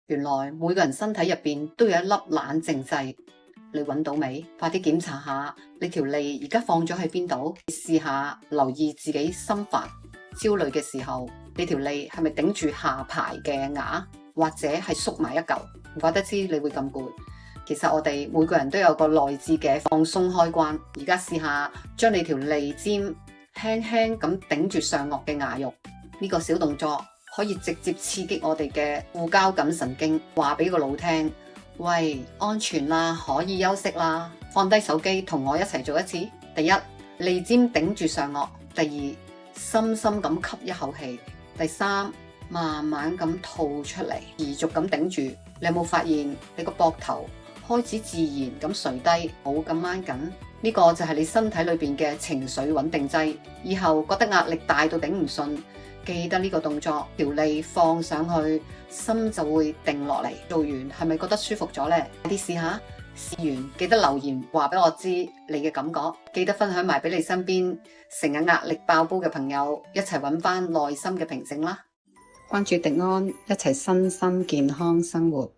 原來每個人身體入邊都有一粒冷靜劑，你揾到未？快啲檢查下你條脷而家放咗喺邊度？試下留意自己心煩、焦慮嘅時候，你條脷係咪頂住下排嘅牙，或者係縮埋一嚿？唔怪得知你會咁攰。其實我哋每個人都有個內置嘅放鬆開關。而家試下將你條脷尖輕輕咁頂住上顎嘅牙肉，呢個小動作可以直接刺激我哋嘅副交感神經，話俾個腦聽：喂，安全啦，可以休息啦。放低手機，同我一齊做一次。第一，脷尖頂住上顎；第二，深深咁吸一口氣；第三，慢慢咁吐出嚟，持續咁頂住。你有冇發現你個膊頭開始自然咁垂低，冇咁掹緊？呢個就係你身體裏邊嘅情緒穩定劑。以後覺得壓力大到頂唔順，記得呢個動作，條脷放上去，心就會定落嚟。做完係咪覺得舒服咗呢？快啲試下，試完記得留言話俾我知你嘅感覺，記得分享埋俾你身邊成日壓力爆煲嘅朋友，一齊揾翻內心嘅平靜啦。關注迪安，一齊身心健康生活。